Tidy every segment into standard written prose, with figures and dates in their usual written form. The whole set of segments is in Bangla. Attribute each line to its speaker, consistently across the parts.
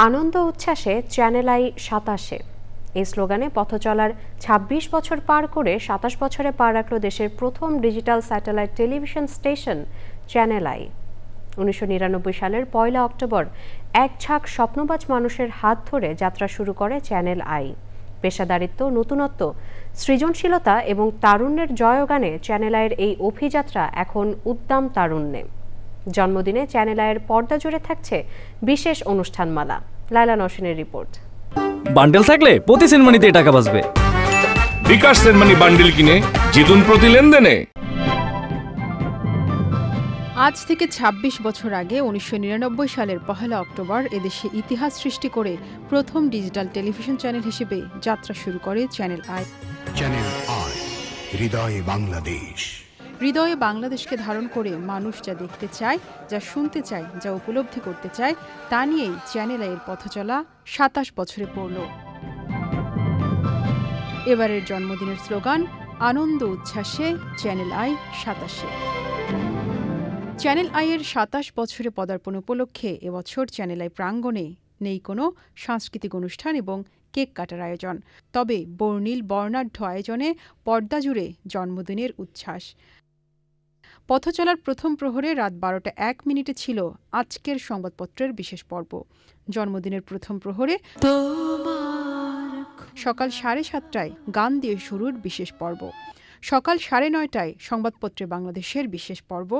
Speaker 1: আনন্দ উচ্ছ্বাসে চ্যানেল আই ২৭-এ। এই স্লোগানে পথ চলার ২৬ বছর পার করে ২৭ বছরে পা রাখল দেশের প্রথম digital satellite television station channel I. ১৯৯৯ সালের ১ অক্টোবর এক ঝাঁক স্বপ্নবাজ মানুষের হাত ধরে যাত্রা শুরু করে চ্যানেল আই। পেশাদারিত্ব, নতুনত্ব, সৃজনশীলতা এবং তারুণ্যের জয়গানে চ্যানেল আইয়ের এই অভিযাত্রা এখন উদ্দাম তারুণ্যে। জন্মদিনে চ্যানেল আইয়ের পর্দা জুড়ে থাকছে বিশেষ অনুষ্ঠানমালা। লায়লা নওশিনের রিপোর্ট।
Speaker 2: বান্ডেল থাকলে প্রতি সেনমানিতে টাকা বাঁচবে।
Speaker 3: বিকাশ সেনমানি বান্ডেল কিনে জিতুন প্রতি লেনদেনে।
Speaker 4: আজ থেকে ২৬ বছর আগে ১৯৯৯ সালের ১ অক্টোবর এদেশে ইতিহাস সৃষ্টি করে প্রথম ডিজিটাল টেলিভিশন চ্যানেল হিসেবে যাত্রা শুরু করে চ্যানেল আই।
Speaker 5: চ্যানেল আই, হৃদয়ে বাংলাদেশ।
Speaker 4: হৃদয়ে বাংলাদেশকে ধারণ করে মানুষ যা দেখতে চায়, যা শুনতে চায়, যা উপলব্ধি করতে চায়, তা নিয়েই চ্যানেল আইয়ের পথ চলা ২৭ বছরে পড়ল। এবারের জন্মদিনের স্লোগান আনন্দ উচ্ছ্বাসে চ্যানেল আই ২৭-এ। চ্যানেল আইয়ের ২৭ বছরে পদার্পণ উপলক্ষে এবছর চ্যানেল আই প্রাঙ্গণে নেই কোনো সাংস্কৃতিক অনুষ্ঠান এবং কেক কাটার আয়োজন। তবে বর্ণিল বর্ণাঢ্য আয়োজনে পর্দা জুড়ে জন্মদিনের উচ্ছ্বাস। পথ চলার প্রথম প্রহরে রাত ১২টা ১ মিনিটে ছিল আজকের সংবাদপত্রের বিশেষ পর্ব। জন্মদিনের প্রথম প্রহরে সকাল ৭:৩০টায় গান দিয়ে শুরুর বিশেষ পর্ব, সকাল ৯:৩০টায় সংবাদপত্রে বাংলাদেশের বিশেষ পর্ব,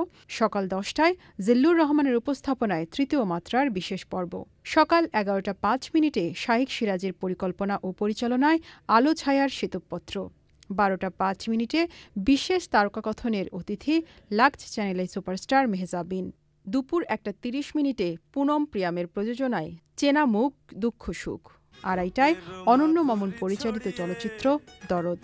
Speaker 4: সকাল ১০টায় জিল্লুর রহমানের উপস্থাপনায় তৃতীয় মাত্রার বিশেষ পর্ব, সকাল ১১টা ৫ মিনিটে শাইখ সিরাজের পরিকল্পনা ও পরিচালনায় আলো ছায়ার শ্বেতপত্র, ১২টা ৫ মিনিটে বিশেষ তারকাকথনের অতিথি Lux channel I superstar Mehazabien, দুপুর ১টা ৩০ মিনিটে পুনম প্রিয়ামের প্রযোজনায় চেনা মুখ দুঃখ সুখ, ২:৩০টায় অনন্য মামুন পরিচালিত চলচ্চিত্র দরদ,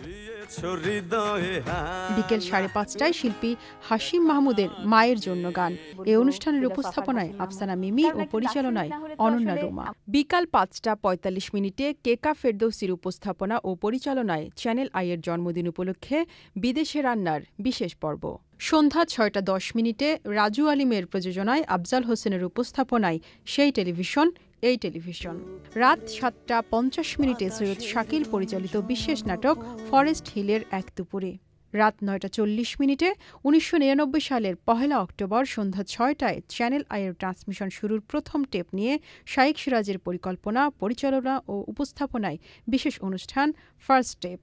Speaker 4: বিকেল ৫:৩০টায় শিল্পী হাশিম মাহমুদের মায়ের জন্য গান। এই অনুষ্ঠানের উপস্থাপনায় আফসানা মিমি ও পরিচালনায় অনন্যা রোমা। বিকাল ৫টা ৪৫ মিনিটে কেকা ফেরদৌসির উপস্থাপনা ও পরিচালনায় চ্যানেল আইয়ের জন্মদিন উপলক্ষে বিদেশে রান্নার বিশেষ পর্ব। সন্ধ্যা ৬টা ১০ মিনিটে রাজু আলিমের প্রযোজনায় আফজাল হোসেনের উপস্থাপনায় সেই টেলিভিশন এই টেলিভিশন। রাত ৭টা ৫০ মিনিটে সৈয়দ শাকিল পরিচালিত বিশেষ নাটক ফরেস্ট হিলের এক দুপুরে। রাত ৯টা ৪০ মিনিটে ১৯৯৯ সালের ১ অক্টোবর সন্ধ্যা ৬টায় চ্যানেল আইয়ের ট্রান্সমিশন শুরুর প্রথম টেপ নিয়ে শাইখ সিরাজের পরিকল্পনা, পরিচালনা ও উপস্থাপনায় বিশেষ অনুষ্ঠান ফার্স্ট টেপ।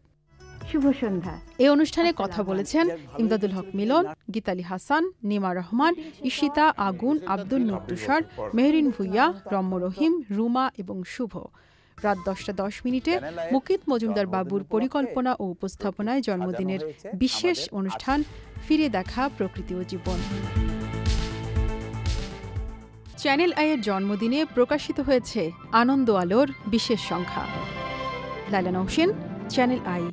Speaker 1: শুভ সন্ধ্যা।
Speaker 4: এই অনুষ্ঠানে কথা বলেছেন ইমদাদুল হক মিলন, গীতালি হাসান, নিমা রহমান, ঈশিতা, আগুন, আব্দুল নূর তুষার, মেহরিন ভুইয়া, রম্য রহিম, রুমা এবং শুভ। রাত ১০টা ১০ মিনিটে মুকিত মজুমদার বাবুর পরিকল্পনা ও উপস্থাপনায় জন্মদিনের বিশেষ অনুষ্ঠান ফিরে দেখা প্রকৃতি ও জীবন। চ্যানেল আইয়ের জন্মদিনে প্রকাশিত হয়েছে আনন্দ আলোর বিশেষ সংখ্যা। Laila Nowshin, channel I.